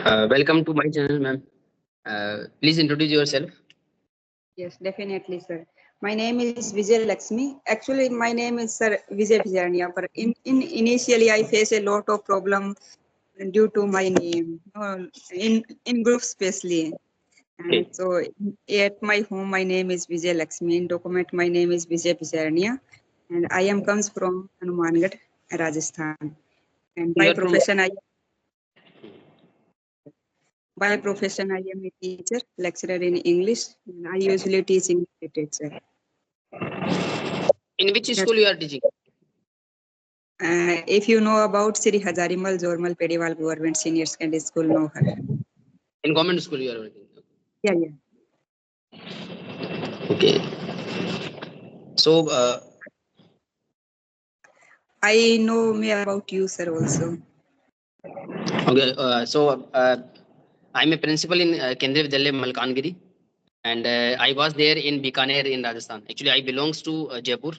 Welcome to my channel, ma'am. Please introduce yourself. Yes, definitely, sir. My name is Vijay Laxmi. Actually, my name is Sir Vijay Vijayania, but initially I face a lot of problem due to my name, in group especially. And Okay. so at my home, my name is Vijay Laxmi. In document, my name is Vijay Vijayania, and I am comes from Hanumangarh, Rajasthan. And You are from. by profession I am a teacher, lecturer in English, and I usually teach English literature. In which That's, school you are teaching? if you know about Sri Hazarimal Jormal Pediwal Government Senior Secondary School, know her. In government school you are working. Yeah, yeah. Okay. So, I know me about you, sir, also. okay. I'm a principal in Kendriya Vidyalaya Malkangiri, and I was there in Bikaner in Rajasthan. Actually, I belongs to Jaipur,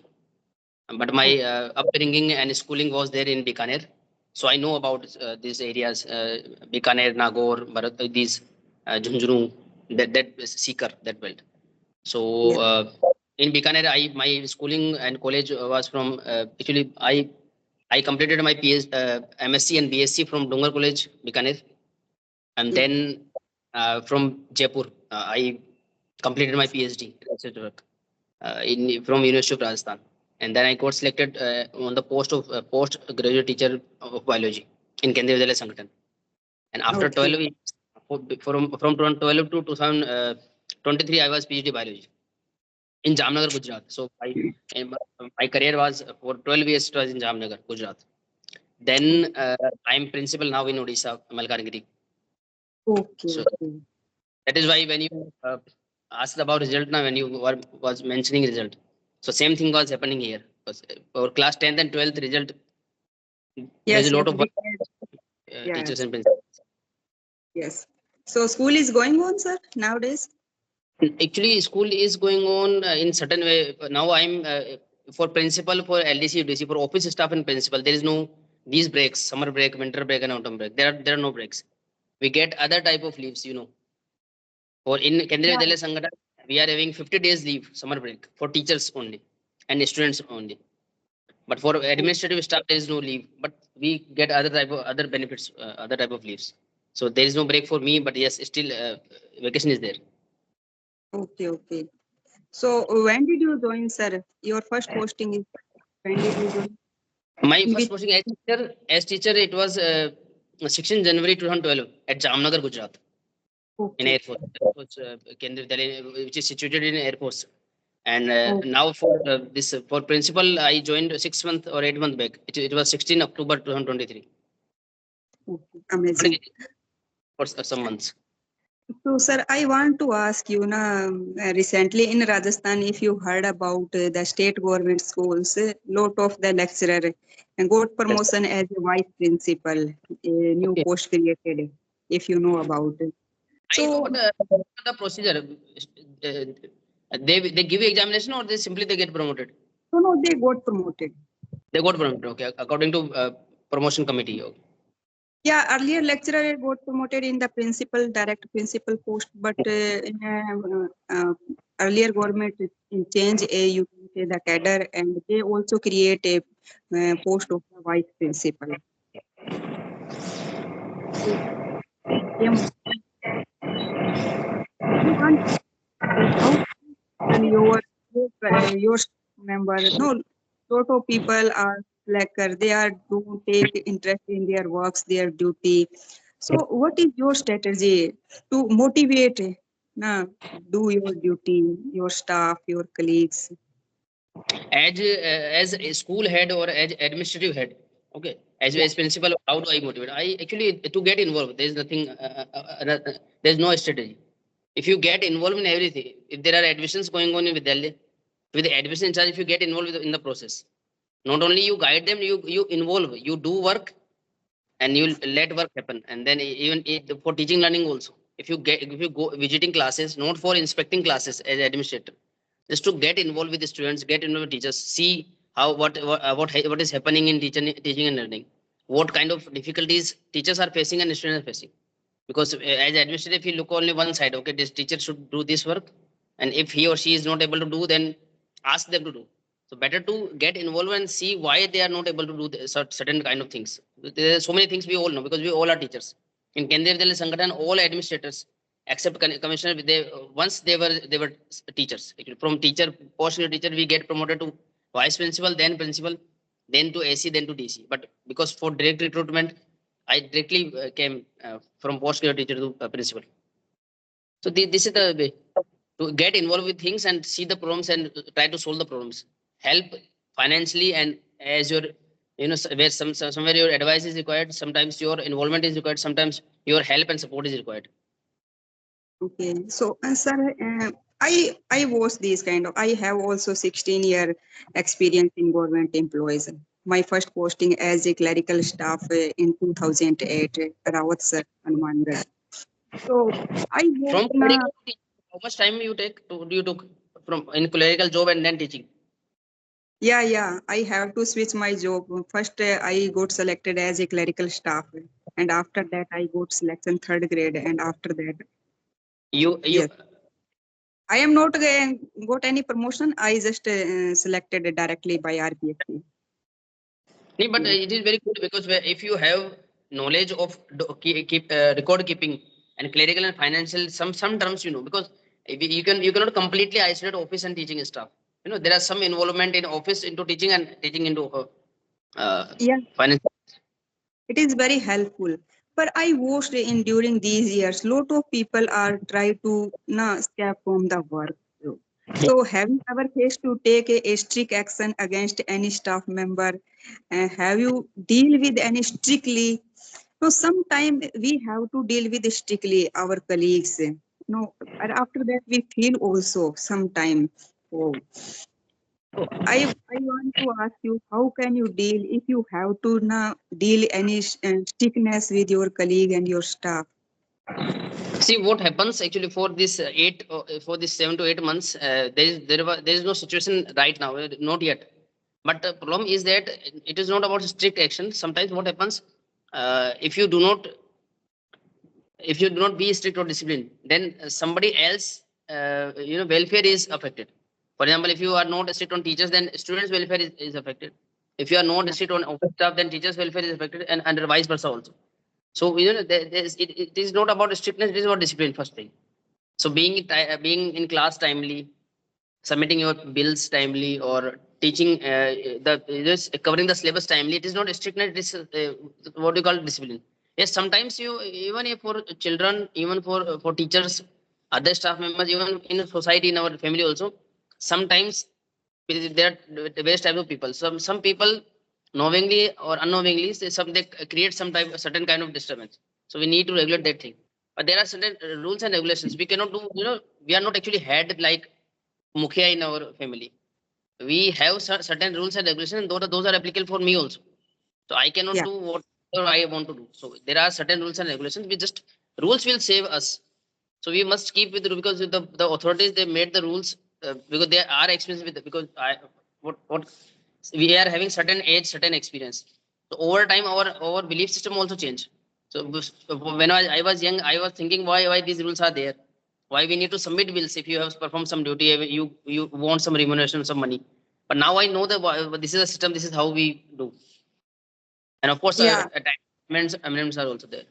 but my upbringing and schooling was there in Bikaner. So I know about these areas, Bikaner, Nagaur, these Jhunjhunu, that Sikar, that belt. So Yes. in Bikaner, my schooling and college was from actually I completed my MSc and BSc from Dungar College, Bikaner, and Yes. then from Jaipur, I completed my PhD research work in from University of Rajasthan, and then I got selected on the post of postgraduate teacher of biology in Kendriya Vidyalaya Sangathan. And after Okay. 12 years, from 12 to 2023, I was PhD biology in Jamnagar, Gujarat. So my career was for 12 years. It was in Jamnagar, Gujarat. Then I'm principal now in Odisha, Malkangiri. Okay. So Okay. that is why when you asked about result now, when you was mentioning result, so same thing was happening here. Because for class 10th and 12th result, there is Yes. a Yes. lot of work, teachers Yes. and principals. Yes. So school is going on, sir, nowadays. Actually, school is going on in certain way. Now I'm for principal for LDC, UDC, for office staff and principal. There is no these breaks, summer break, winter break, and autumn break. There are no breaks. We get other type of leaves, For in Kendriya Yeah. Vidyalaya Sangathan, we are having 50 days leave, summer break for teachers only and students only. But for administrative staff, there is no leave. But we get other benefits, other type of leaves. So there is no break for me. But yes, still vacation is there. Okay. Okay. So when did you join, sir? Your first posting is when did you join? My In first which? posting as teacher, it was 16 January 2012 at Jamnagar, Gujarat, in Okay. Air Force. Air Force Kendriya Vidyalaya, which is situated in Air Force. And Okay. now for principal, I joined 6 month or 8 month back. It was 16 October 2023. Okay. Amazing. For some months. So, sir, I want to ask you, recently in Rajasthan, if you heard about the state government schools, lot of the lecturer got Yes. promotion as a vice principal, a new Okay. post created, if you know about it. I know, So, but the procedure, they give you examination or they get promoted. no, they got promoted. They got promoted. Okay, according to promotion committee. Okay. Yeah, earlier lecturer got promoted in the principal, direct principal post, but earlier government change you can say the cadre, and they also create a post of the vice principal. So, you want how and your member no lot of people are slacker. They are don't take interest in their works, their duty. So what is your strategy to motivate do your duty, your staff, your colleagues? As a school head or as administrative head, okay, as principal, how do I motivate? I actually to get involved. There's nothing. There's no strategy. If you get involved in everything, if there are admissions going on in Vidyalaya, with the admission in charge, if you get involved in the process, not only you guide them, you involve, you do work, and you let work happen. And then even for teaching learning also, if you go visiting classes, not for inspecting classes as administrator, just to get involved with the students, get involved with teachers, see how what is happening in teaching and learning. what kind of difficulties teachers are facing and students are facing. Because as administrator, if you look only one side, okay, this teacher should do this work, and if he or she is not able to do, then ask them to do. So better to get involved and see why they are not able to do certain kind of things. There are so many things we all know because we all are teachers. In Kendriya Vidyalaya Sangathan, all administrators except commissioner, they once they were teachers. Actually, from teacher, post teacher, we get promoted to vice principal, then to AC, then to DC. But because for direct recruitment, I directly came from postgraduate teacher to principal. So this is the way to get involved with things and see the problems and try to solve the problems. Help financially, and as your, where somewhere your advice is required. Sometimes your involvement is required. Sometimes your help and support is required. Okay, so sir, I was these kind of. I have also 16-year experience in government employees. My first posting as a clerical staff in 2008, Rawat sir, Hanumangarh. So I worked From in a, clerical to teaching, how much time you took from in clerical job and then teaching? yeah. I have to switch my job. First, I got selected as a clerical staff, and after that, I got selection third grade, and after that, You yes. I am not got any promotion. I just selected directly by RPSC. Nee, but Yes. it is very good because if you have knowledge of keep record keeping and clerical and financial, some terms, because if you cannot completely isolate office and teaching stuff. There are some involvement in office into teaching and teaching into Yeah, finance. it is very helpful. But I watched in during these years, lot of people are try to escape from the work. So have you ever faced to take a strict action against any staff member? Have you deal with any strictly? So sometimes we have to deal with strictly our colleagues. No, and after that we feel also sometime. Oh, so I want to ask you, how can you deal if you have to deal any strictness with your colleague and your staff? See what happens actually for this for this 7 to 8 months. There is no situation right now, not yet. But the problem is that it is not about strict action. Sometimes what happens, if you do not be strict or disciplined, then somebody else welfare is affected. For example, if you are not strict on teachers, then students welfare is affected. If you are not Yeah, strict on office staff, then teachers welfare is affected, and vice versa also. So it is not about strictness, it is about discipline first thing. So being in class timely, submitting your bills timely, or teaching the just covering the syllabus timely, it is not strictness, it is what you call discipline. Yes, sometimes you, even if for children, even for teachers, other staff members, even in society, in our family also, sometimes there are various types of people. Some people knowingly or unknowingly they create some type certain kind of disturbance. So we need to regulate that thing. But there are certain rules and regulations we cannot do. We are not actually head like mukhia in our family. We have certain rules and regulations, and those are applicable for me also. So I cannot yeah, do whatever I want to do. So there are certain rules and regulations. Rules will save us. So we must keep with the, because the authorities, they made the rules because they are expensive with because what we are having certain age, certain experience. So over time, our belief system also change. So when I was young, I was thinking why these rules are there. Why we need to submit bills if you have performed some duty, you want some remuneration, some money. But now I know that this is a system. This is how we do. And of course, yeah. at times amendments are also there.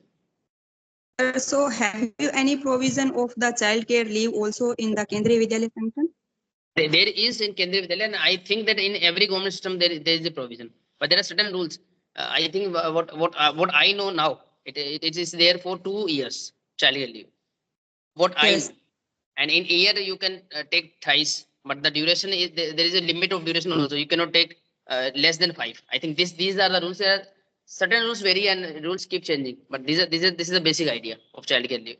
So have you any provision of the child care leave also in the Kendriya Vidyalaya Sanction? There is in Kendriya Vidyalaya, and I think that in every government system there is a provision, but there are certain rules. I think what I know now, it is there for 2 years child care leave. What I Yes. know, and in a year you can take thrice, but the duration is there is a limit of duration also. You cannot take less than 5. I think these are the rules. Certain rules vary and rules keep changing, but this is the basic idea of child care leave.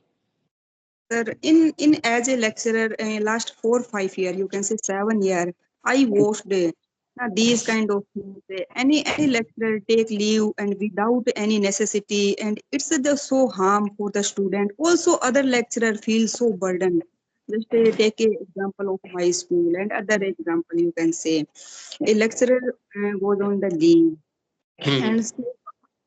Sir, in as a lecturer, last 4 5 year, you can say 7 year, I watched these kind of things. Any lecturer take leave and without any necessity, and it's the so harm for the student. Also, other lecturer feel so burdened. Just take a example of my school and other example you can say. A lecturer goes on the leave, Hmm. and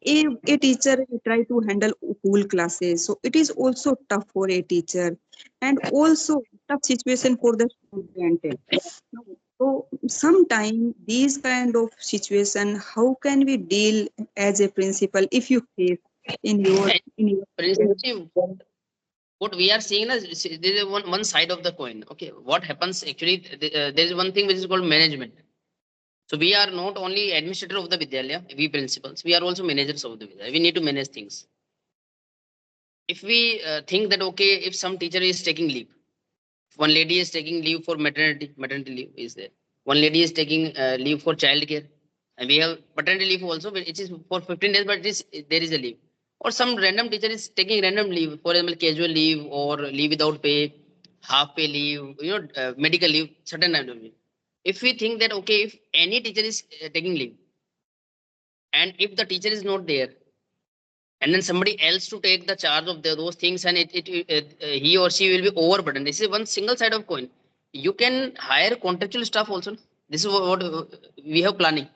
a teacher try to handle whole classes, so it is also tough for a teacher, and also tough situation for the student. So sometime these kind of situation, how can we deal as a principal if you face And in your case? principally, what we are seeing is there is one side of the coin. Okay, what happens actually? There is one thing which is called management. So we are not only administrator of the Vidyalaya, we principals, we are also managers of the Vidyalaya. We need to manage things. If we think that okay, if some teacher is taking leave, one lady is taking leave for maternity leave is there. One lady is taking leave for child care, and we have paternity leave also, which is for 15 days, but there is a leave. Or some random teacher is taking random leave, for example, casual leave or leave without pay, half pay leave, medical leave, certain kind of leave. If we think that okay, if any teacher is taking leave, and if the teacher is not there, and then somebody else to take the charge of those things, and he or she will be overburdened. This is one single side of coin. You can hire contractual staff also. This is what we have planning.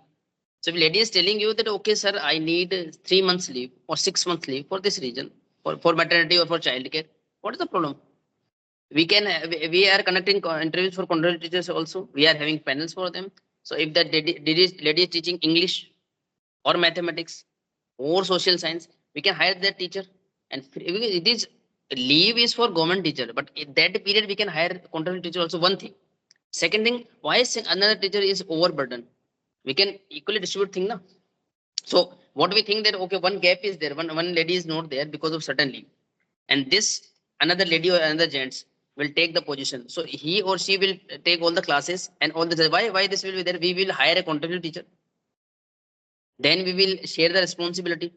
So if lady is telling you that okay sir, I need 3 months leave or 6 months leave for this reason, for maternity or for child care, what is the problem? We can we are conducting interviews for contractual teachers also. We are having panels for them. So if that lady is teaching English or mathematics or social science, we can hire that teacher. And it is leave is for government teacher, but in that period we can hire contract teacher also. One thing. Second thing, why is another teacher is overburdened? We can equally distribute thing now. So what we think that okay, one gap is there, one lady is not there because of certain leave, and this another lady or another gents will take the position. So he or she will take all the classes and all the why this will be there. We will hire a contract teacher, then we will share the responsibility.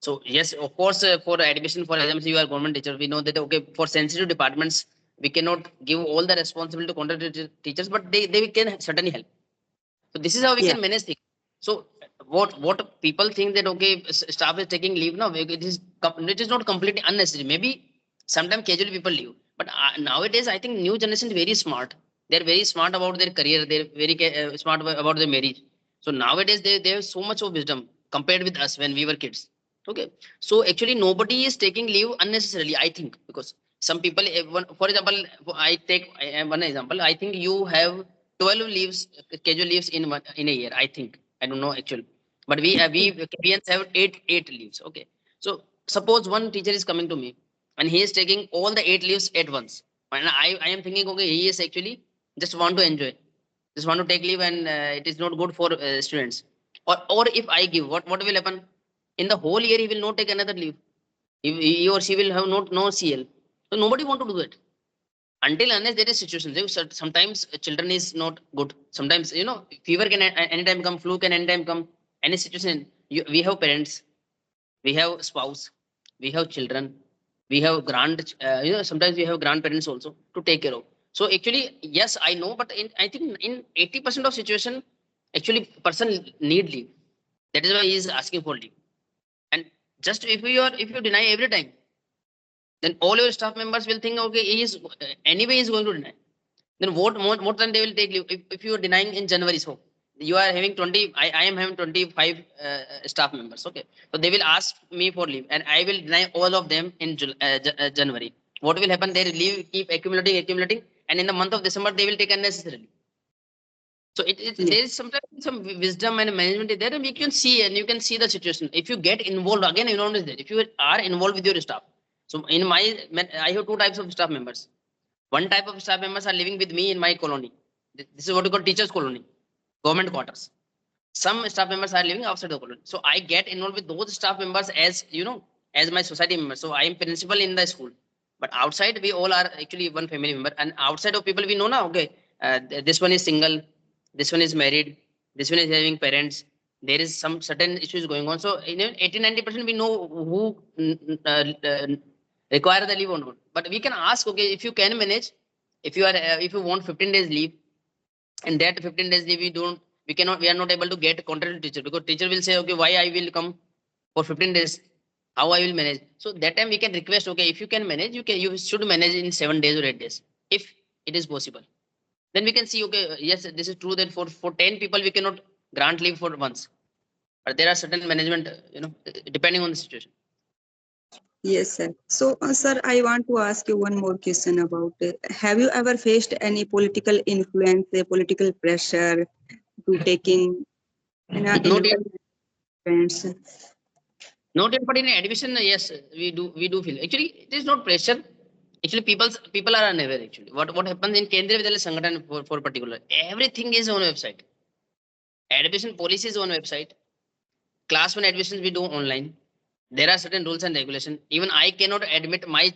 So yes, of course, for admission, for example, you are government teacher. We know that okay, for sensitive departments, we cannot give all the responsibility to contract teachers, but they can certainly help. So this is how we Yeah, can manage things. So what people think that okay, staff is taking leave now. It is not completely unnecessary. Maybe sometimes casually people leave, but nowadays I think new generation is very smart. They're very smart about their career. They're very smart about their marriage. So nowadays they have so much of wisdom compared with us when we were kids. Okay, so actually nobody is taking leave unnecessarily. I think because some people, for example, one example. I think you have 12 leaves, casual leaves in a year. I think I don't know actually, but we Canadians have eight leaves. Okay, so suppose one teacher is coming to me and he is taking all the 8 leaves at once, and I am thinking okay, he is actually just want to enjoy, just want to take leave, and it is not good for students. Or if I give, what will happen? In the whole year he will not take another leave. He or she will have not no CL. So nobody want to do it until unless there is situation. Sometimes children is not good. Sometimes fever can anytime come, flu can anytime come. Any situation, we have parents, we have spouse, we have children, we have sometimes we have grandparents also to take care of. So actually yes, I know, but I think in 80% of situation, actually person need leave. That is why he is asking for leave. And just if you deny every time, then all your staff members will think okay, he is anyway he is going to deny. Then what more time they will take leave? If you are denying in January, so you are having 20, I am having 25 staff members. Okay, so they will ask me for leave and I will deny all of them in January. What will happen? Their leave keep accumulating, and in the month of December they will take unnecessarily. So yeah, there is sometimes some wisdom and management is there, and we can see, and you can see the situation. If you get involved, again, involved is there. If you are involved with your staff. So in I have two types of staff members. One type of staff members are living with me in my colony. This is what we call teachers' colony, government quarters. Some staff members are living outside the colony. So I get involved with those staff members as as my society members. So I am principal in the school. But outside, we all are actually one family member. And outside of people we know now, okay, this one is single, this one is married, this one is having parents. There is some certain issues going on. So 80-90% we know who require the leave or not. But we can ask, okay, if you can manage, if you want 15 days leave, and that 15 days leave we are not able to get contract teacher, because teacher will say okay, why I will come for 15 days, how I will manage. So that time we can request okay, if you can manage, you should manage in 7 days or 8 days, if it is possible. Then we can see okay, yes, this is true that for 10 people we cannot grant leave for once, But there are certain management, depending on the situation. Yes, sir. So, sir, I want to ask you one more question about have you ever faced any political influence, political pressure to taking Not yet, investments? not yet, but in admission, yes, we do feel. Actually, it is not pressure. Actually, people are unaware. Actually, what happens in Kendriya Vidyalaya Sangathan for particular, everything is on website. Admission policy is on website. Class one admissions we do online. There are certain rules and regulations. Even I cannot admit my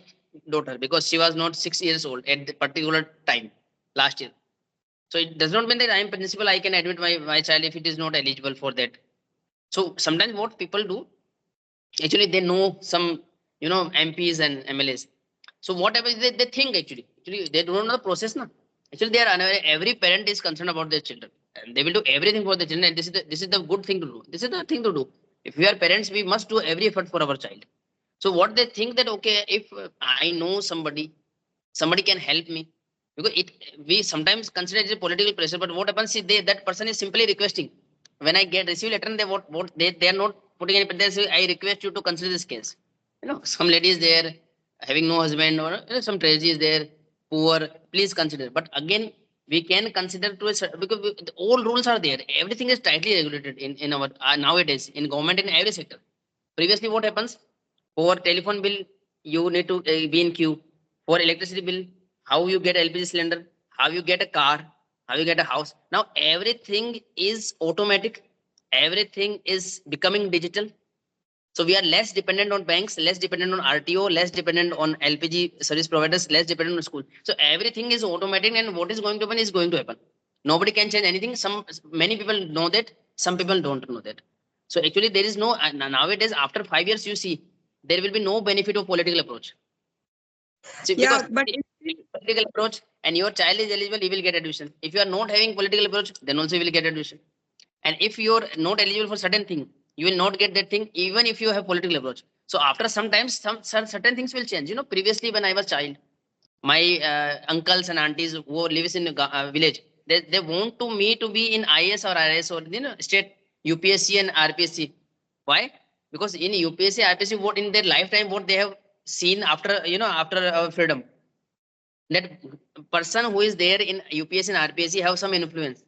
daughter because she was not 6 years old at the particular time last year. So it does not mean that I am principal. I can admit my child if it is not eligible for that. So sometimes what people do, actually they know some MPs and MLAs. So whatever they think actually they don't know the process now. Actually they are unaware. Every parent is concerned about their children and they will do everything for the children. And this is the good thing to do. This is the thing to do. If we are parents, we must do every effort for our child. So what they think that okay, if I know somebody can help me, because we sometimes consider it a political pressure. But what happens is that person is simply requesting. When I get receive letter, what they are not putting any. They say I request you to consider this case. Some lady is there having no husband, or some tragedy is there, poor. Please consider. But again, we can consider because all rules are there. Everything is tightly regulated in our nowadays in government in every sector. Previously, what happens? For telephone bill, you need to be in queue. For electricity bill, how you get LPG cylinder, how you get a car, how you get a house. Now everything is automatic. Everything is becoming digital. So we are less dependent on banks, less dependent on RTO, less dependent on LPG service providers, less dependent on school. So everything is automatic, and what is going to happen is going to happen. Nobody can change anything. Many people know that, some people don't know that. So actually, there is no nowadays. After 5 years, you see there will be no benefit of political approach. See, because Yeah, but political approach and your child is eligible, he will get admission. If you are not having political approach, then also you will get admission. And if you're not eligible for certain thing, you will not get that thing even if you have political approach. So after sometimes some certain things will change. Previously when I was child, my uncles and aunties who lives in village, they want to me to be in IS or RS or state UPSC and RPSC. Why? Because in UPSC, RPSC, what in their lifetime, what they have seen after our freedom, that person who is there in UPSC and RPSC have some influence,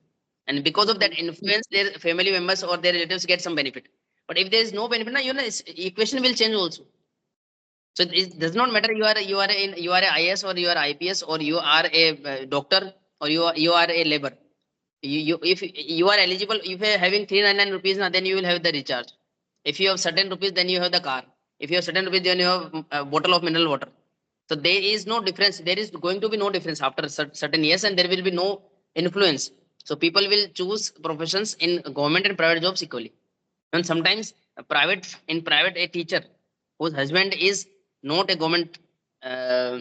and because of that influence, their family members or their relatives get some benefit. But if there is no benefit, now equation will change also. So it does not matter you are a IS or you are IPS or you are a doctor or you are a labor. If you are eligible, if you are having 399 rupees now, then you will have the recharge. If you have certain rupees, then you have the car. If you have certain rupees, then you have a bottle of mineral water. So there is no difference. There is going to be no difference after certain years, and there will be no influence. So people will choose professions in government and private jobs equally. And sometimes in private a teacher whose husband is not a government uh,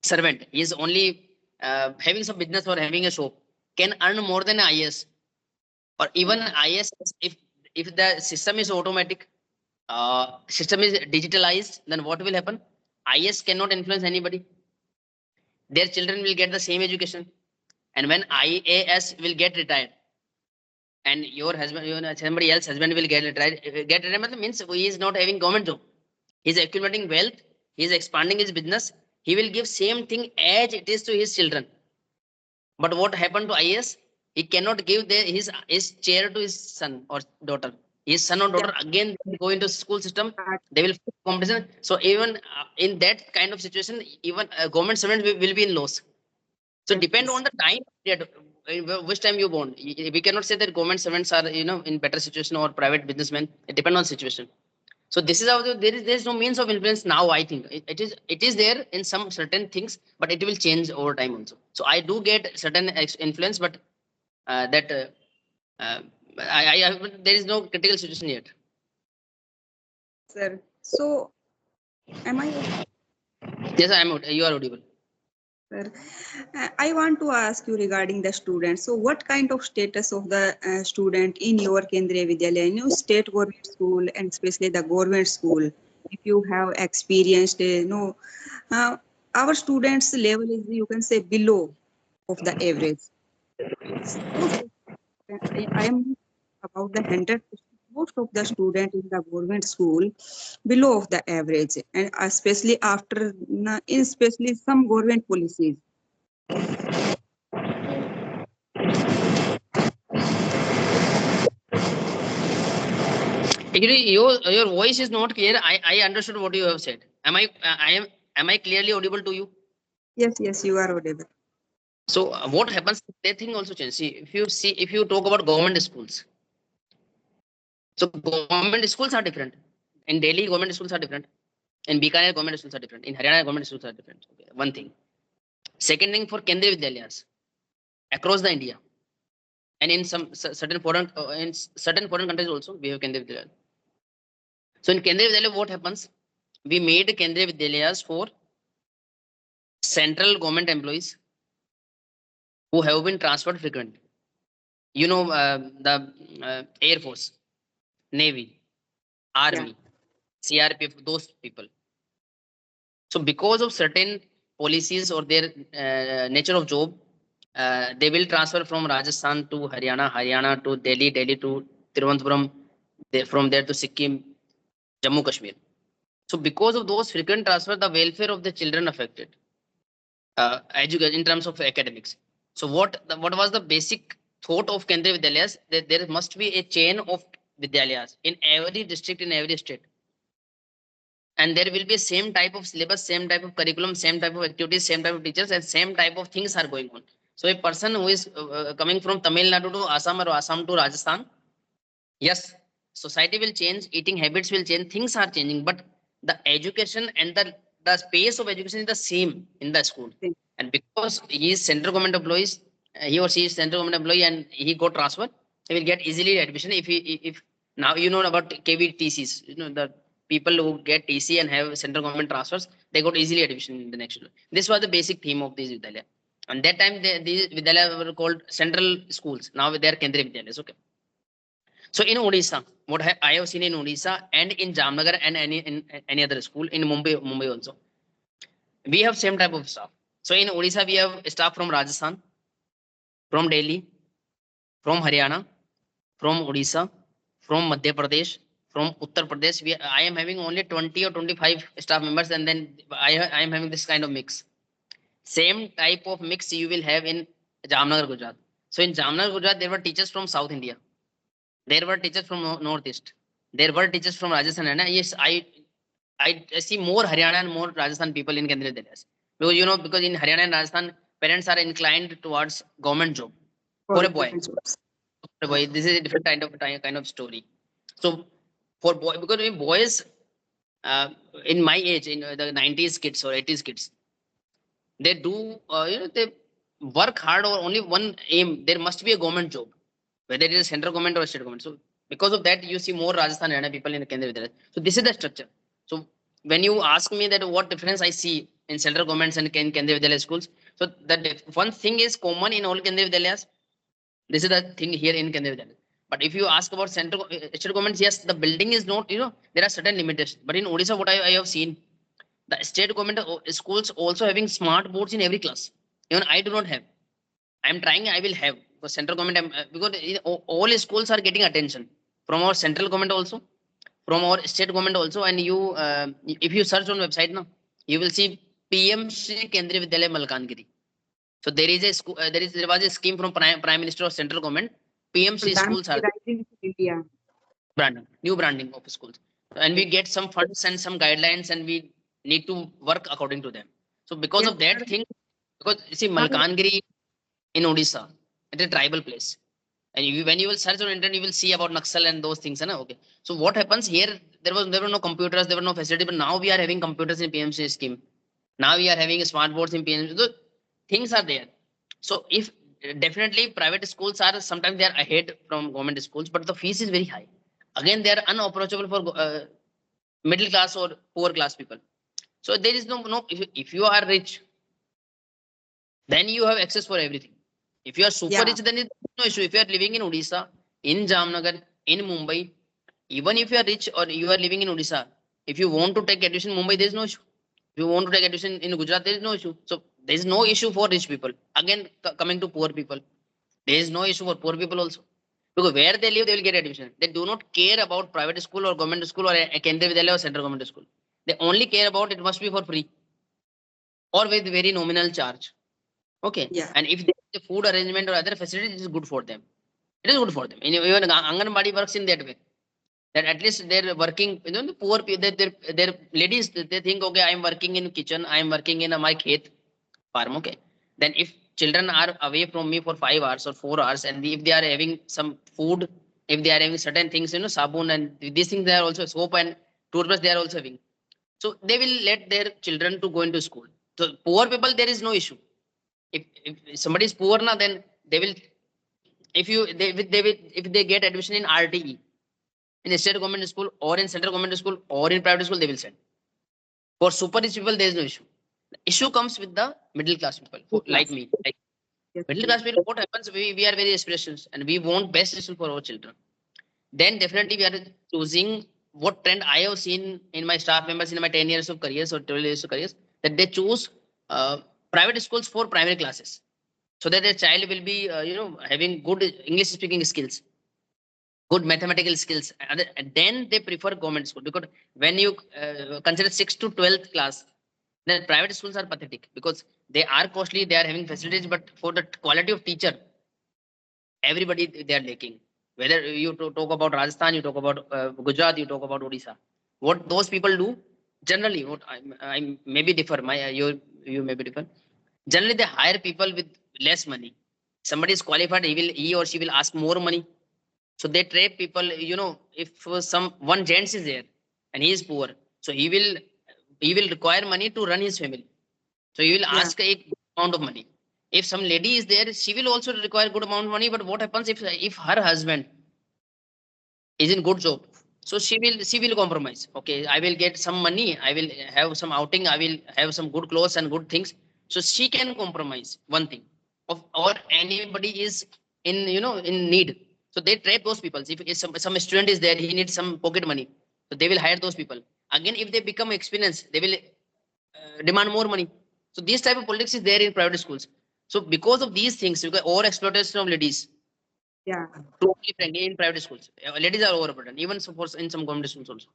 servant, he is only having some business or having a shop, can earn more than IS or even IS. If the system is automatic, system is digitalized, then what will happen? IS cannot influence anybody. Their children will get the same education, and when IAS will get retired, and your husband, somebody else husband will get retired. Get retired means he is not having government job. He is accumulating wealth. He is expanding his business. He will give same thing as it is to his children. But what happened to IS? He cannot give his chair to his son or daughter. His son or yeah, daughter again go into school system. that- They will face competition. So even in that kind of situation, even government servant will be in loss. So depend yes. on the time period, which time you born. We cannot say that government servants are in better situation or private businessmen. It depends on situation. So this is how there is no means of influence now. I think it is there in some certain things, but it will change over time also. So I do get certain influence, but that uh, there is no critical situation yet. Sir. So, am I Yes, you are audible. sir? I want to ask you regarding the students. So, what kind of status of the student in your Kendriya Vidyalaya, state government school, and especially the government school? If you have experienced, uh, our students' level is, you can say, below of the average. So, I am about the 100%. most of the student in the government school below of the average, and especially after especially some government policies. Actually, your voice is not clear. I understood what you have said. Am I clearly audible to you? Yes, yes, you are audible. So what happens? That thing also change. See, if you talk about government schools, so government schools are different. In Delhi, government schools are different. In Bikaner, government schools are different. In Haryana, government schools are different. Okay, one thing. Second thing, for Kendriya Vidyalayas across the India, and in some certain foreign countries also, we have Kendriya Vidyalayas. So in Kendriya Vidyalaya, what happens? We made Kendriya Vidyalayas for central government employees who have been transferred frequently. You know, the Air Force, Navy, Yeah, Army, CRPF, those people. So because of certain policies or their nature of job, they will transfer from Rajasthan to Haryana, Haryana to Delhi, Delhi to Tiruvananthapuram, from there to Sikkim, Jammu Kashmir. So because of those frequent transfer, the welfare of the children affected, education in terms of academics. So what was the basic thought of Kendriya Vidyalayas? That there must be a chain of Vidyalayas in every district, in every state, and there will be same type of syllabus, same type of curriculum, same type of activities, same type of teachers, and same type of things are going on. So a person who is coming from Tamil Nadu to Assam or Assam to Rajasthan, yes, society will change, eating habits will change, things are changing, but the education and the space of education is the same in the school. same. And because he is central government employees, he or she is central government employee and he got transfer, he will get easily admission. If now you know about KVTCs, you know the people who get TC and have central government transfers, they got easily admission in the next year. This was the basic theme of these Vidyalaya. And that time these Vidyalaya were called central schools. Now they are Kendriya Vidyalayas. Okay. So in Odisha, what I have seen in Odisha and in Jamnagar and any other school in Mumbai also, we have same type of staff. So in Odisha, we have staff from Rajasthan, from Delhi, from Haryana, from Odisha, from Madhya Pradesh, from Uttar Pradesh. I am having only 20 or 25 staff members, and then I am having this kind of mix. Same type of mix you will have in Jamnagar, Gujarat. So in Jamnagar, Gujarat, there were teachers from South India. There were teachers from Northeast. There were teachers from Rajasthan. And yes, I see more Haryana and more Rajasthan people in Kendriya Vidyalaya. Because you know, because in Haryana and Rajasthan, parents are inclined towards government job For for a boy. government jobs. For a boy, this is a different kind of story. So for boy, because in boys uh, in my age, in the 90s kids or 80s kids, they do they work hard or only one aim. There must be a government job, whether it is central government or state government. So because of that, you see more Rajasthan Haryana people in the Kendriya Vidyalaya. So this is the structure. So when you ask me that what difference I see in central governments and Kendriya Vidyalaya schools, so the one thing is common in all Kendriya Vidyalayas. This is the thing here in Kendriya Vidyalaya. But if you ask about central state governments, yes, the building is not, there are certain limitations. But in Odisha, what I have seen, the state government schools also having smart boards in every class. Even I do not have. I am trying. I will have, because central government, because all schools are getting attention from our central government also, from our state government also. And you, if you search on website now, you will see PM Shri Kendriya Vidyalaya Malkangiri. So there is a school. There was a scheme from Prime Minister of central government. PM Shri schools Pradhanmantri are Rising India. branding, new branding of schools, and we get some funds and some guidelines, and we need to work according to them. So because Yes, of that thing, because you see Malkangiri in Odisha, it's a tribal place, and when you will search on internet, you will see about Naxal and those things. Okay. So what happens here? There were no computers, there were no facility, but now we are having computers in PMC scheme. Now we are having smart boards in PMC. So things are there. So if definitely private schools are sometimes they are ahead from government schools, but the fees is very high. Again, they are unapproachable for middle class or poor class people. So there is no if you are rich, then you have access for everything. If you are super yeah, rich, then it's no issue. If you are living in Odisha, in Jamnagar, in Mumbai, even if you are rich or you are living in Odisha, if you want to take education in Mumbai, there is no issue. If you want to take education in Gujarat, there is no issue. So there is no issue for rich people. Again, coming to poor people, there is no issue for poor people also. Because where they live, they will get admission. They do not care about private school or government school or a Kendriya Vidyalaya or central government school. They only care about it must be for free or with very nominal charge. Okay. Yeah. And if the food arrangement or other facilities, it is good for them. It is good for them. Even Anganwadi works in that way. That at least they're working, the poor people, they're ladies, they think, okay, I'm working in kitchen, I'm working in my khet farm. Okay. Then if children are away from me for 5 hours or 4 hours, and if they are having some food, if they are having certain things, sabun and these things, they are also soap and toothbrush, they are also having. So they will let their children to go into school. So poor people, there is no issue. If somebody is poor now, then they will, if you they will, if they get admission in RTE, in a state government school or in central government school or in private school, they will send. For super rich people, there is no issue. The issue comes with the middle class people, like Class. me. Like Yes, middle yes. class people, what happens? We are very aspirations and we want best decision for our children. Then definitely we are choosing what trend I have seen in my staff members in my 10 years of careers or 12 years of careers, that they choose private schools for primary classes so that their child will be, having good English speaking skills, good mathematical skills, and then they prefer government school. Because when you consider 6th to 12th class, then private schools are pathetic because they are costly, they are having facilities, but for the quality of teacher, everybody they are lacking. Whether you talk about Rajasthan, you talk about Gujarat, you talk about Odisha, what those people do generally, what I maybe differ, you maybe differ. Generally they hire people with less money. Somebody is qualified, he or she will ask more money. So they trap people, if some one gents is there and he is poor, so he will require money to run his family. So he will Yeah. ask a good amount of money. If some lady is there, she will also require good amount of money. But what happens if her husband is in good job? So she will compromise. Okay, I will get some money. I will have some outing. I will have some good clothes and good things. So she can compromise one thing. Or anybody is in need. So they trap those people. If some student is there, he needs some pocket money. So they will hire those people. Again, if they become experienced, they will demand more money. So these type of politics is there in private schools. So because of these things, because over exploitation of ladies, Yeah. totally frankly, in private schools, ladies are overburdened, even in some government schools also,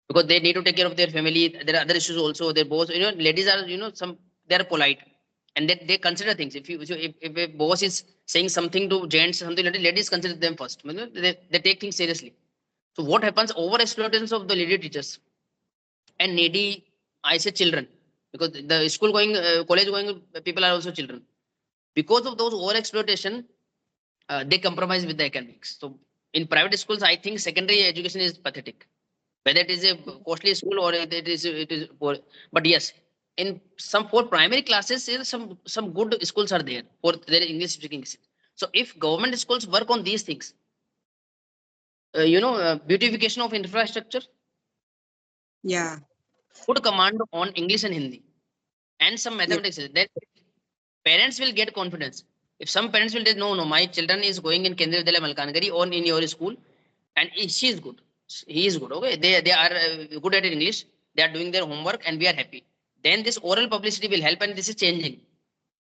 because they need to take care of their family. There are other issues also. Their boss, ladies are, some they are polite, and they consider things. If a boss is saying something to gents, something like that, ladies consider them first. They take things seriously. So what happens? Over exploitation of the lady teachers and needy, I say children, because the school going, college going people are also children. Because of those over exploitation, they compromise with the academics. So in private schools, I think secondary education is pathetic, whether it is a costly school or it is poor. But yes, in some for primary classes, some good schools are there for their English speaking. So if government schools work on these things, beautification of infrastructure, Yeah. good command on English and Hindi, and some Yes. mathematics, then parents will get confidence. If some parents will say, no, no, my children is going in Kendriya Vidyalaya Malkangiri or in your school, and she is good, he is good. Okay, they are good at English. They are doing their homework, and we are happy. Then this oral publicity will help, and this is changing.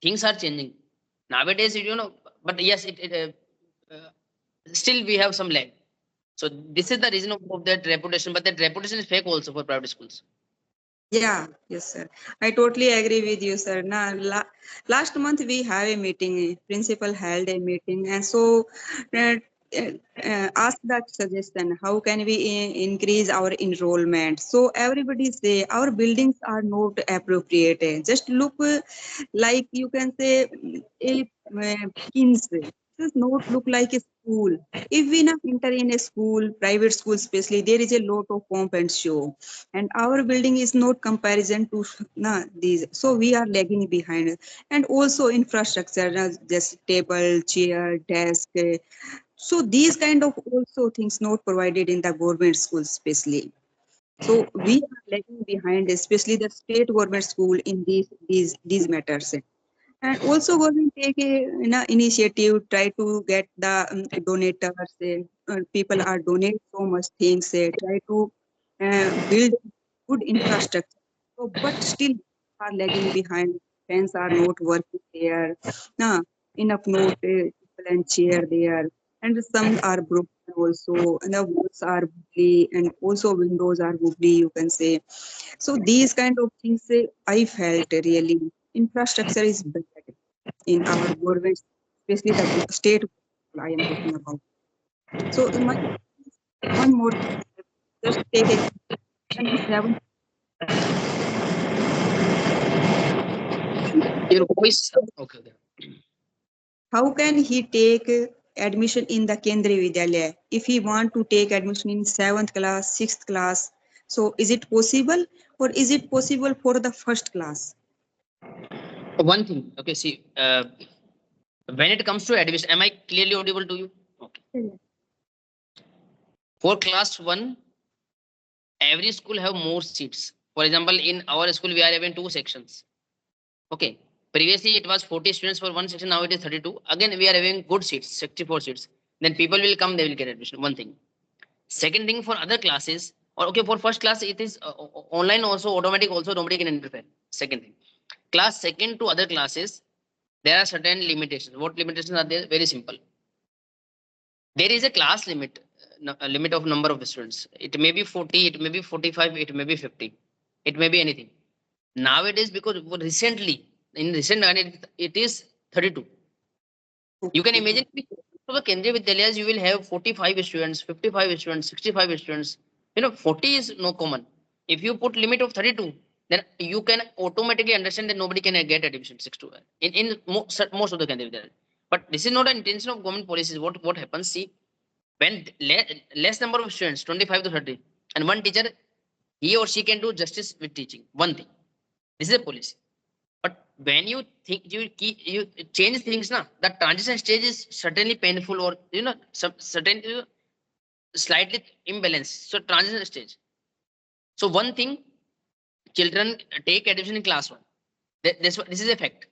Things are changing nowadays. But yes, still we have some lag. So this is the reason of that reputation. But that reputation is fake also for private schools. Yeah, yes, sir. I totally agree with you, sir. Last month we have a meeting. Principal held a meeting, and so uh, asked that suggestion: how can we increase our enrollment? So everybody say our buildings are not appropriate. Just look like you can say a kins. Does not look like a school. If we now enter in a school, private school especially, there is a lot of pomp and show, and our building is not comparison to these, so we are lagging behind. And also infrastructure, just table, chair, desk, so these kind of also things not provided in the government schools especially. So we are lagging behind, especially the state government school in these matters. And also government take a initiative, try to get the donators. People are donate so much things. Try to build good infrastructure. So, but still are lagging behind. Fans are not working there. Enough note people and chair there. and some are broken also, and the walls are wobbly, and also windows are wobbly, you can say. So these kind of things I felt really infrastructure is bad in our government, especially the state I am talking about. So my one more thing, just take example in seven. Your voice. Okay. Okay. How can he take admission in the Kendriya Vidyalaya if he want to take admission in seventh class, sixth class? So is it possible, or is it possible for the first class? One thing. Okay. See, when it comes to admission, am I clearly audible to you? Okay. Yeah. For class one, every school have more seats. For example, in our school, we are having two sections. Okay. Previously, it was 40 students for one section. Now it is 32. Again, we are having good seats, 64 seats. Then people will come, they will get admission. One thing. Second thing, for other classes, or okay, for first class, it is online also, automatic also, nobody can interfere. Second thing. Class second to other classes, there are certain limitations. What limitations are there? Very simple. There is a class limit, a limit of number of students. It may be 40, it may be 45, it may be 50, it may be anything. Nowadays, because recently, in recent, it is 32. You can Okay. imagine for the Kendriya Vidyalayas, you will have 45 students, 55 students, 65 students. 40 is no common. If you put limit of 32, then you can automatically understand that nobody can get admission 6 to in most of the Kendriya Vidyalayas. But this is not an intention of government policies. What happens? See, when less number of students, 25 to 30, and one teacher, he or she can do justice with teaching. One thing. This is a policy. But when you think you change things now, the transition stage is certainly painful, or some certain slightly imbalanced. So transition stage. So one thing, children take admission in class one. This is a fact.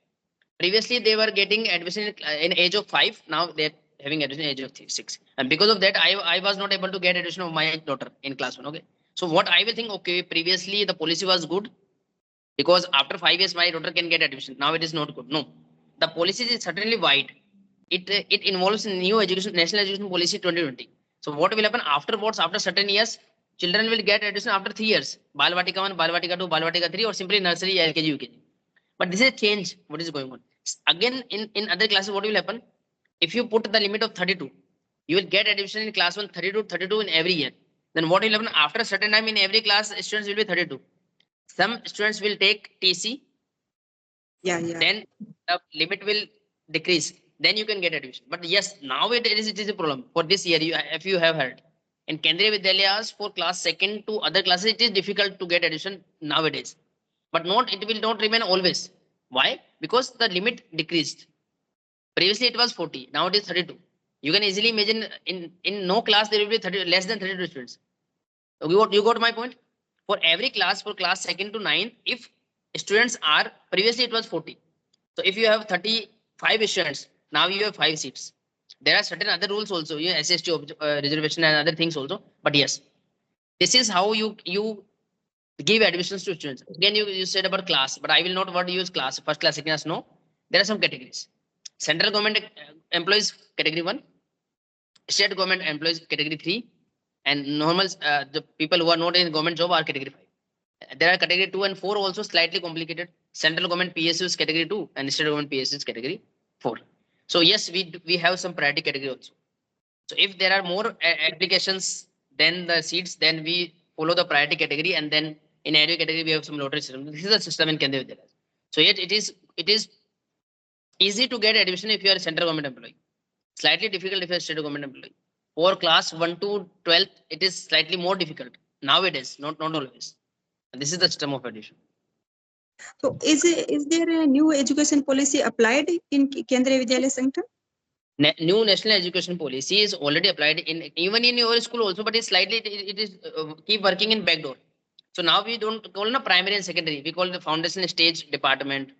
Previously, they were getting admission in age of 5. Now they're having admission in age of 6. And because of that, I was not able to get admission of my daughter in class one. Okay. So what I will think, okay, previously the policy was good, because after 5 years my daughter can get admission. Now it is not good. No, the policy is certainly wide. It involves new education, national education policy 2020. So what will happen afterwards? After certain years, children will get admission after 3 years. Balvatika 1, Balvatika 2, Balvatika 3, or simply nursery, LKG, UKG. But this is a change. What is going on? Again, in other classes, what will happen? If you put the limit of 32, you will get admission in class 1 32 in every year. Then what will happen? After a certain time, in every class, students will be 32. Some students will take TC, Yeah, yeah. then the limit will decrease. Then you can get admission. But yes, now it is a problem. For this year, if you have heard, in Kendriya Vidyalayas, for class second to other classes, it is difficult to get admission nowadays. But it will not remain always. Why? Because the limit decreased. Previously it was 40, now it is 32. You can easily imagine, in no class there will be 30, less than 32 students. You got my point? For every class, for class second to ninth, if students are, previously it was 40. So if you have 35 students, now you have 5 seats. There are certain other rules also, SST reservation and other things also. But yes, this is how you give admissions to students. Again, you said about class, but I will not want to use class, first class, second class. No, there are some categories. Central government employees category 1, state government employees category 3, and normal the people who are not in government job are category 5. There are category 2 and 4 also, slightly complicated. Central government PSUs category 2 and state government PSUs category 4. So yes, we have some priority category also. So if there are more applications than the seats, then we follow the priority category, and then in every category we have some lottery system. This is the system in Kendriya Vidyalaya. So yet it is easy to get admission if you are a central government employee. Slightly difficult if you are a state government employee. For class 1 to 12, it is slightly more difficult nowadays, not always. And this is the system of admission. So is there a new education policy applied in Kendriya Vidyalaya Center? New national education policy is already applied in even in your school also, but it's slightly it is keep working in backdoor. So now we don't call the primary and secondary. We call the foundation stage department,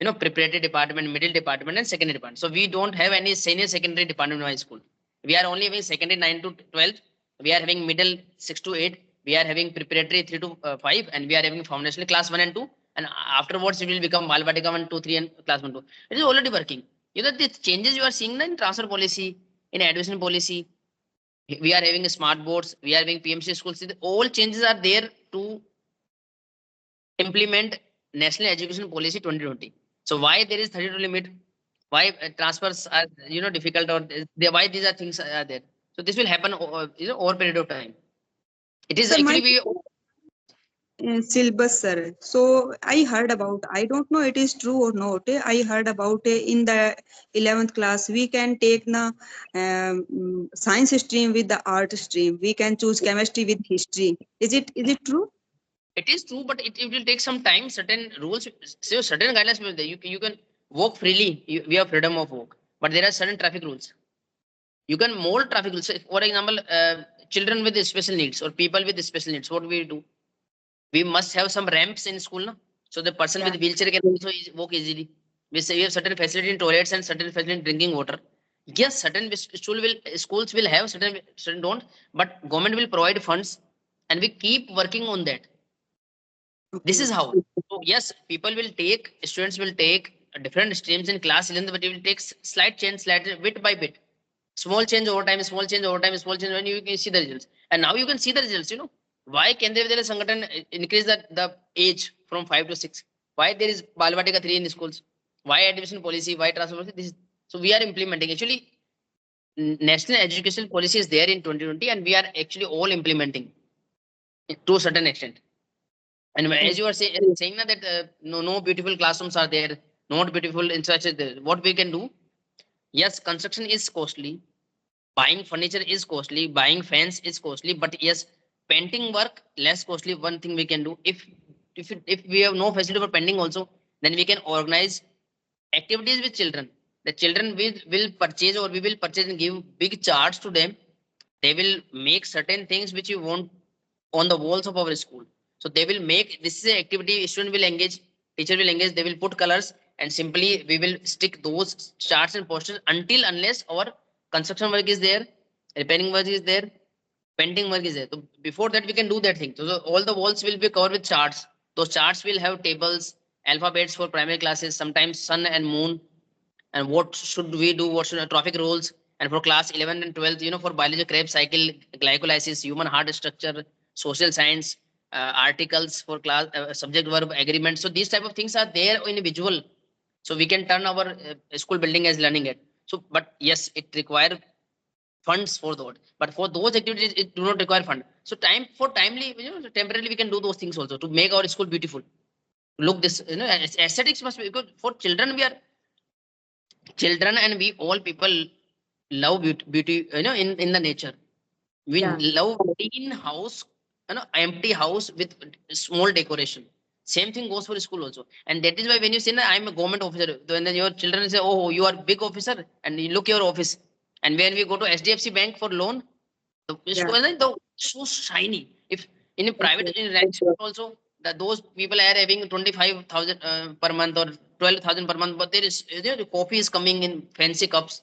preparatory department, middle department, and secondary department. So we don't have any senior secondary department in my school. We are only having secondary 9 to 12. We are having middle 6 to 8. We are having preparatory 3 to 5, and we are having foundation class 1 and 2. And afterwards, it will become Balvatika 1, 2, 3, and class 1, 2. It is already working. The changes you are seeing in transfer policy, in admission policy. We are having smart boards. We are having PMC schools. All changes are there to implement National Education Policy 2020. So why there is 32 limit? Why transfers are difficult, or why these are things are there? So this will happen over period of time. It is Sir, my actually we syllabus, sir. So I heard about, I don't know it is true or not. I heard about in the 11th class, we can take the science stream with the art stream. We can choose chemistry with history. Is it true? it is true, but it will take some time. Certain rules, so certain guidelines will be there. You can walk freely. We have freedom of walk, but there are certain traffic rules. You can mold traffic rules. So for example, children with special needs or people with special needs, what we do? We must have some ramps in school, no? So the person Yeah. with wheelchair can also walk easily. We say we have certain facility in toilets and certain facility in drinking water. Yes, certain schools will have, certain don't, but government will provide funds, and we keep working on that. This Okay. is how. So yes, students will take different streams in class 11, but it will take slight change, bit by bit. Small change over time, small change over time, small change when you can see the results. And now you can see the results, Why can there Sangathan increase the age from 5 to 6? Why there is Balvatika 3 in schools? Why admission policy? Why transfer policy? So we are implementing. Actually, national education policy is there in 2020, and we are actually all implementing it to a certain extent. And as you are saying that no beautiful classrooms are there, not beautiful infrastructure there. What we can do? Yes, construction is costly. Buying furniture is costly. Buying fans is costly. But yes, painting work less costly. One thing we can do, if we have no facility for painting also, then we can organize activities with children. The children will purchase, or we will purchase and give big charts to them. They will make certain things which you want on the walls of our school. So they will make, this is an activity, student will engage, teacher will engage, they will put colors, and simply we will stick those charts and posters until unless our construction work is there, repairing work is there, painting work is there. So before that we can do that thing. So all the walls will be covered with charts. Those charts will have tables, alphabets for primary classes, sometimes sun and moon, and what should we do, what should traffic rules. And for class 11 and 12, for biology, Krebs cycle, glycolysis, human heart structure, social science, articles for class, subject verb agreement. So these type of things are there in visual, so we can turn our school building as learning it. So but yes, it require funds for that, but for those activities it do not require fund. So timely, temporarily we can do those things also to make our school beautiful. Look, this, aesthetics must be, because for children, children and we all people love beauty, in the nature. We Yeah. love clean house, empty house with small decoration. Same thing goes for school also. And that is why when you say I'm a government officer, then your children say, oh, you are big officer, and you look your office. And when we go to HDFC bank for loan, the Yeah. school, so shiny. If in a private, Okay. in rank school also, that those people are having 25,000 per month, or 12,000 per month, but there is, the coffee is coming in fancy cups,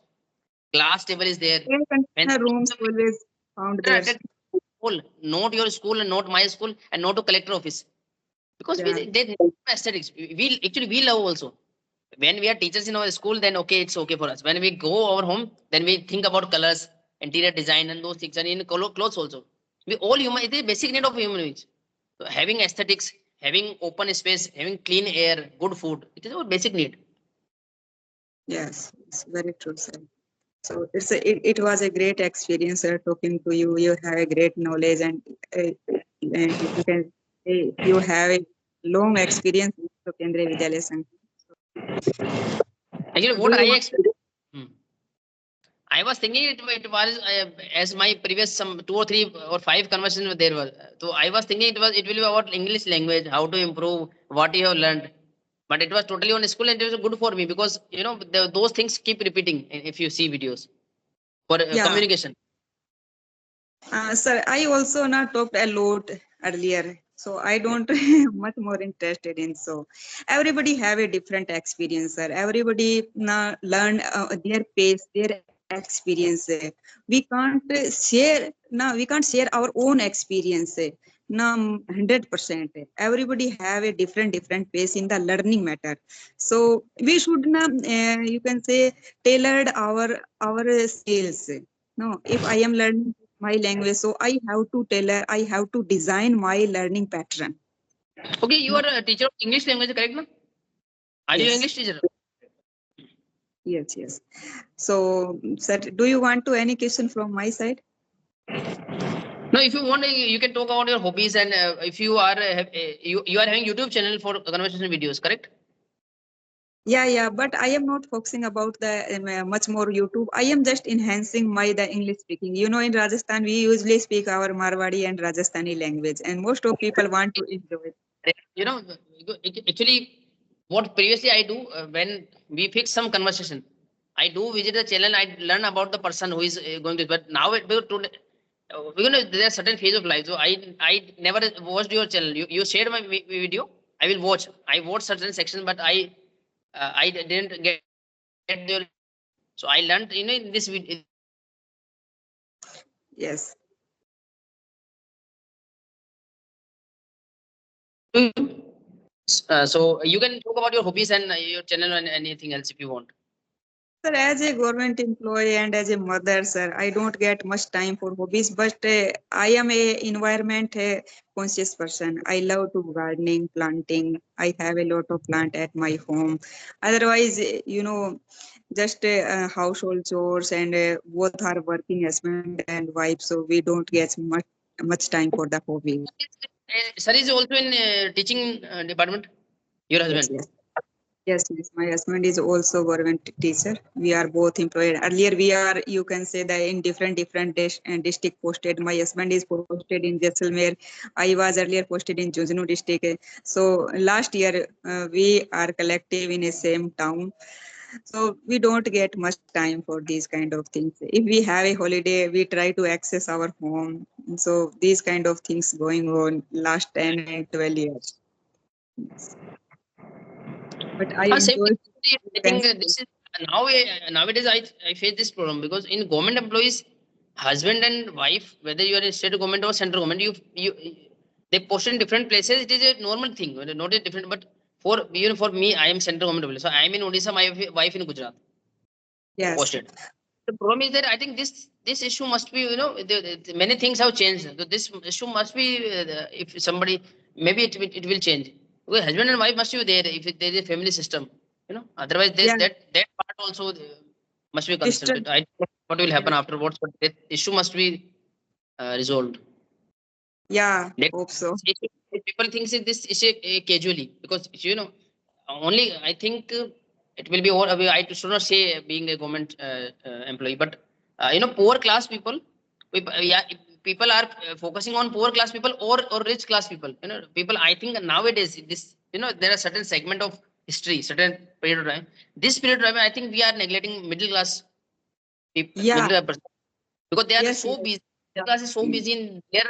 glass table is there, Air conditioner fancy. rooms always found there. School, not your school and not my school and not to collector office, because Yeah. they love aesthetics. We actually we love also. When we are teachers in our school, then okay, it's okay for us. When we go our home, then we think about colors, interior design, and those things, and in clothes also. We all human, it is basic need of human beings. So having aesthetics, having open space, having clean air, good food, it is our basic need. Yes. It's very true, sir. So it was a great experience, talking to you. You have a great knowledge, and you can you have a long experience with Kendriya Vidyalaya Sangh. Actually, Do what I you want? expect. Hmm. I was thinking it was, as my previous some 2 or 3 or 5 conversations were there were. So I was thinking it will be about English language, how to improve what you have learned. But it was totally on school, and it was good for me because those things keep repeating if you see videos for Yeah, communication. sir. I also not talked a lot earlier, so I don't much more interested in. So everybody have a different experience, sir. Everybody learn their pace, their experience. We can't share now. We can't share our own experience. No, 100%. Everybody have a different pace in the learning matter. So we should not, you can say, tailored our skills. No, if I am learning my language, so I have to tailor. I have to design my learning pattern. Okay, you No, are a teacher of English language, correct? No? Are you yes, English teacher? yes. So, sir, do you want to any question from my side? No, if you want, you can talk about your hobbies, and if you are you are having YouTube channel for conversation videos, correct? Yeah. But I am not focusing about the much more YouTube. I am just enhancing my the English speaking. You know, in Rajasthan we usually speak our Marwadi and Rajasthani language, and most of people want to enjoy it. You know, actually, what previously I do when we fix some conversation, I do visit the channel. I learn about the person who is going to. But now there are certain phase of life. So I never watched your channel. You shared my video. I will watch. I watch certain sections, but I didn't get your. So I learned, in this video. Yes. So you can talk about your hobbies and your channel and anything else if you want. Sir, as a government employee and as a mother, sir, I don't get much time for hobbies, but I am a environment conscious person. I love to gardening, planting. I have a lot of plant at my home. Otherwise, just household chores and both are working husband and wife, so we don't get much time for the hobby. Sir is also in teaching department. Your Yes, husband. yes. Yes. My husband is also government teacher. We are both employed. Earlier, we are, you can say that in different district posted. My husband is posted in Jaisalmer. I was earlier posted in Jujnu district. So last year, we are collective in a same town. So we don't get much time for these kind of things. If we have a holiday, we try to access our home. So these kind of things going on last 10 and 12 years. Yes. But I Same enjoy, thing. you I can think say. this is nowadays I face this problem because in government employees, husband and wife, whether you are in state government or central government, you they post in different places. It is a normal thing, not a different. But for me, I am central government employee, so I am in Odisha. My wife in Gujarat Yes. posted. The problem is that I think this issue must be, many things have changed. So this issue must be, if somebody, maybe it will change. Because husband and wife must be there if there is a family system. Otherwise Yeah. that part also must be considered. Distant. But I don't know what will happen Yes. afterwards, but that issue must be resolved. Yeah. Next, Hope so. people think this is casually because only I think it will be over. I should not say being a government employee, but poor class people, yeah, people are focusing on poor class people or rich class people. People. I think nowadays this there are certain segment of history, certain period of time. This period of time, I think we are neglecting middle class people, Yeah. middle class person because they are Yes. so Yes. busy. Middle class is so busy in their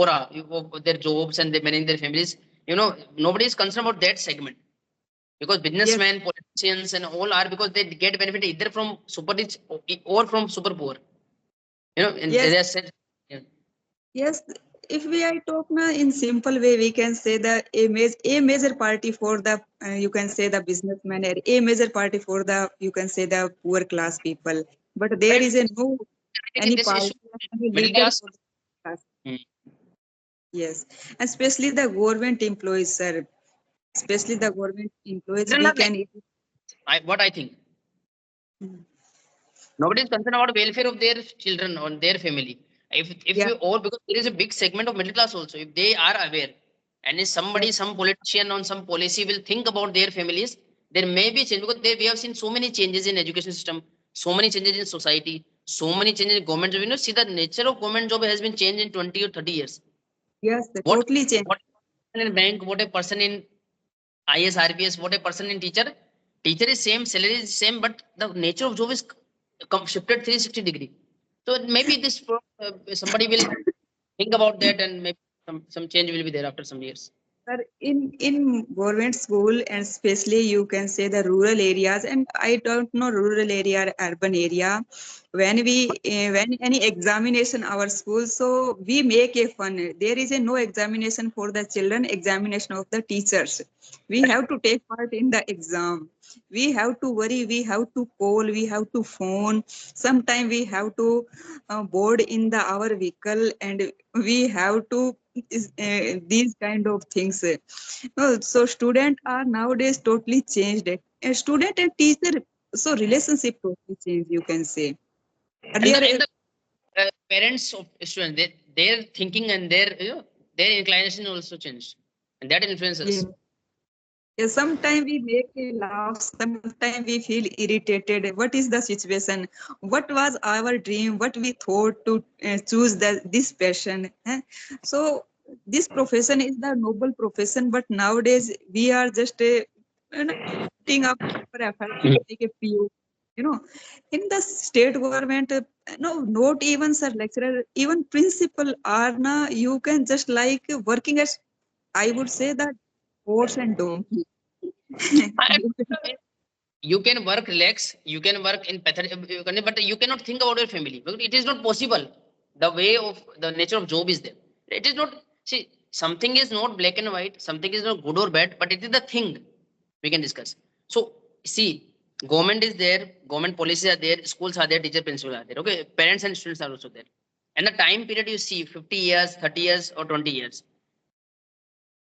aura of their jobs and they managing their families. Nobody is concerned about that segment because Yes. businessmen, politicians, and all are because they get benefit either from super rich or from super poor. And Yes. they are said, yeah. Yes. If we I talk now in simple way, we can say that a major party for the you can say the businessman, or a major party for the you can say the poor class people. But there is Correct. a no I any think this party, issue, any middle leader class. for the class. Hmm. Yes, and especially the government employees, sir. Especially the government employees, Children we are like, can. what I think. Nobody is concerned about welfare of their children or their family. If Yeah. you or because there is a big segment of middle class also, if they are aware, and if Yes. somebody, some politician on some policy will think about their families, there may be change because we have seen so many changes in education system, so many changes in society, so many changes in government job. See the nature of government job has been changed in 20 or 30 years. Yes. What Totally change. what a person in bank, what a person in IS, RPS, what a person in teacher. Teacher is same, salary is same, but the nature of job is shifted 360-degree. So maybe somebody will think about that, and maybe some change will be there after some years. Sir, in government school, and especially you can say the rural areas, and I don't know rural area or urban area, when any examination our school, so we make a fun. There is a no examination for the children, examination of the teachers. We have to take part in the exam. We have to worry. We have to call. We have to phone. Sometime we have to board in the our vehicle, and we have to these kind of things. So student are nowadays totally changed. A student and teacher, so relationship totally changed, you can say. And Earlier, the parents of students, their thinking and their their inclination also changed, and that influences. sometimes we make a laugh, sometimes we feel irritated. What is the situation? What was our dream? What we thought to choose this passion? So this profession is the noble profession, but nowadays we are just putting up our effort to Mhm. make a PO. You know, in the state government, no, not even sir lecturer, even principal are na. You can just like working as, I would say that, horse and donkey. I- You can- you can work relax, you can work in but you cannot think about your family because it is not possible. The way of the nature of job is there. It is not, see, something is not black and white, something is not good or bad, but it is the thing we can discuss. So see, government is there, government policies are there, schools are there, teacher principals are there, okay, parents and students are also there. And the time period you see 50 years, 30 years or 20 years,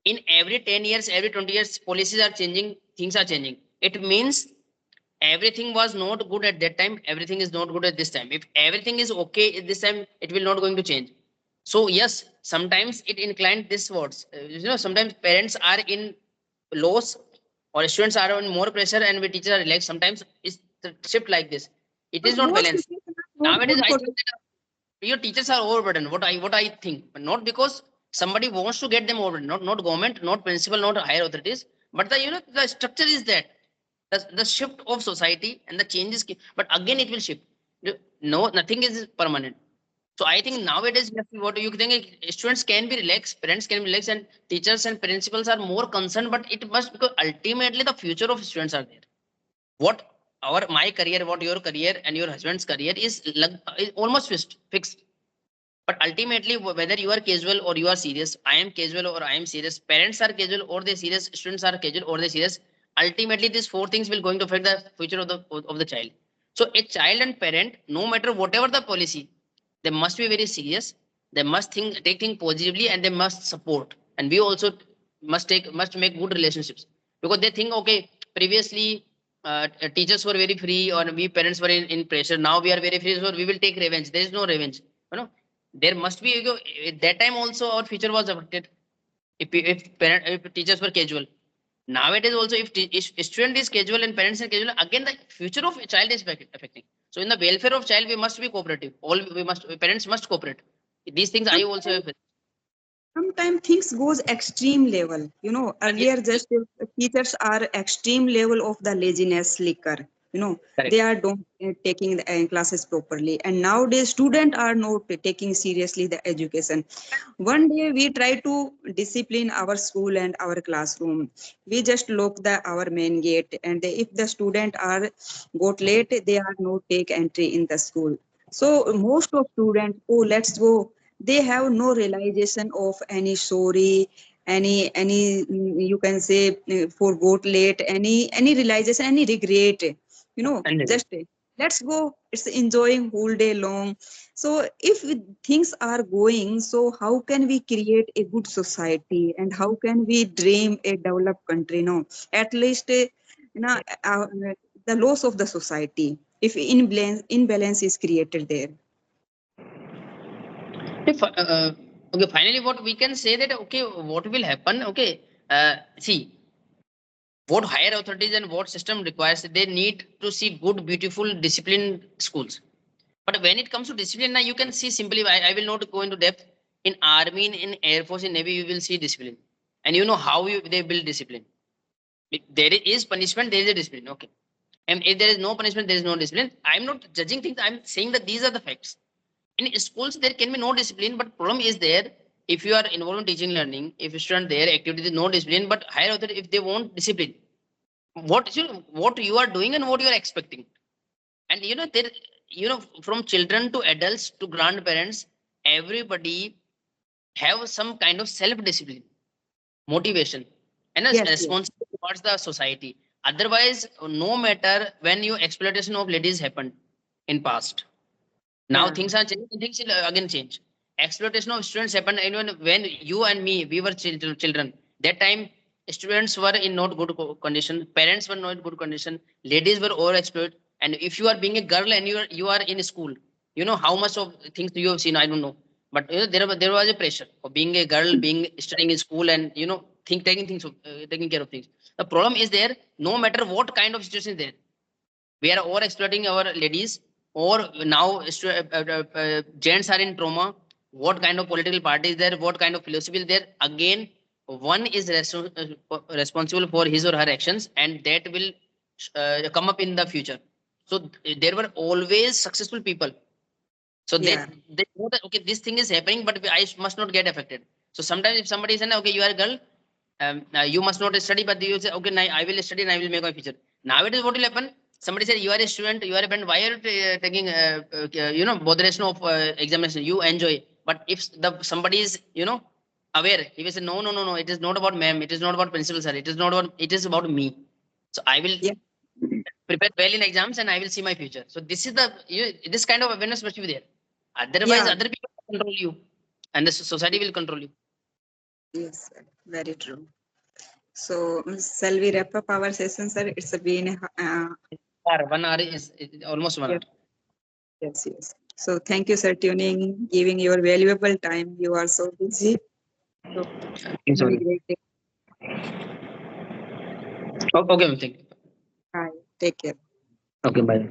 in every 10 years, every 20 years, policies are changing, things are changing. It means everything was not good at that time, everything is not good at this time. If everything is okay at this time, it will not going to change. So yes, sometimes it inclined this words, sometimes parents are in loss or students are on more pressure and we teachers are relaxed. Sometimes it's the shift like this, it is But not both balanced. situations are not Nowadays good I for think that your teachers are overburdened, what I think, but not because somebody wants to get them overburdened, not government, not principal, not higher authorities, but the structure is that the shift of society and the changes but again it will shift. No, nothing is permanent. So I think nowadays, yes, what you think, students can be relaxed, parents can be relaxed, and teachers and principals are more concerned, but it must, because ultimately the future of students are there. What our my career, what your career and your husband's career is almost fixed. But ultimately, whether you are casual or you are serious, I am casual or I am serious, parents are casual or they serious, students are casual or they serious. Ultimately, these four things will going to affect the future of the child. So a child and parent, no matter whatever the policy, they must be very serious. They must take things positively, and they must support. And we also must make good relationships, because they think, okay, previously teachers were very free or we parents were in pressure. Now we are very free, so we will take revenge. There is no revenge. There must be, at that time also our future was affected. If teachers were casual, nowadays also if student is casual and parents are casual, again the future of a child is affecting. So in the welfare of child, we must be cooperative. All we must Parents must cooperate. These things I also sometimes, have. sometimes things goes extreme level. Yes, Earlier just teachers are extreme level of the laziness liquor. correct. They are don't taking the classes properly, and nowadays student are not taking seriously the education. One day we try to discipline our school and our classroom. We just lock the our main gate, and if the student are got late, they are not take entry in the school. So most of students, oh let's go. They have no realization of any sorry, you can say for got late, any realization, any regret. And Just let's go. It's enjoying whole day long. So if things are going, so how can we create a good society, and how can we dream a developed country? No, at least you know uh, the loss of the society if imbalance is created there. if okay, finally what we can say that, okay, what will happen, okay, see, what higher authorities and what system requires, they need to see good, beautiful, disciplined schools. But when it comes to discipline, now you can see simply, I will not go into depth. In army, in air force, in navy, you will see discipline, and you know how they build discipline. If there is punishment, there is a discipline, okay, and if there is no punishment, there is no discipline. I'm not judging things, I'm saying that these are the facts. In schools there can be no discipline, but problem is there, if you are involved in teaching learning, if student there activity is no discipline, but higher authority if they want discipline, what you are doing and what you are expecting. And there, from children to adults to grandparents, everybody have some kind of self discipline, motivation, and a Yes, yes. responsibility towards the society. Otherwise, no matter when you exploitation of ladies happened in past, now Yeah. things are changing, things will again change. Exploitation of students happened even when you and me, we were children. That time, students were in not good condition, parents were not good condition, ladies were overexploited. And if you are being a girl and you are in school, how much of things you have seen, I don't know. But there was a pressure of being a girl, being studying in school, and taking care of things. The problem is there, no matter what kind of situation is there, we are over exploiting our ladies, or now gents are in trauma. What kind of political party is there, what kind of philosophy is there, again one is responsible for his or her actions, and that will come up in the future. So there were always successful people, so they Yeah. they know that okay, this thing is happening, but I must not get affected. So sometimes if somebody says okay, you are a girl, you must not study, but you say okay, I will study and I will make my future. Nowadays what will happen, somebody said you are a student, you are a friend, why are you taking botheration of examination, you enjoy. But if the somebody is aware, he will say no, no, no, no, it is not about ma'am, it is not about principal sir, it is not about, it is about me. So I will Yeah. prepare well in exams and I will see my future. So this is the this kind of awareness must be there. Otherwise, Yeah. other people will control you, and the society will control you. Yes, sir. Very true. So, shall we wrap up our session, sir? It's been, 1 hour is almost 1 hour. yes, yes, yes. So, thank you, sir, tuning, giving your valuable time. You are so busy. So, Thanks so have a much. great day. Okay, thank you. Bye. Take care. Okay, bye.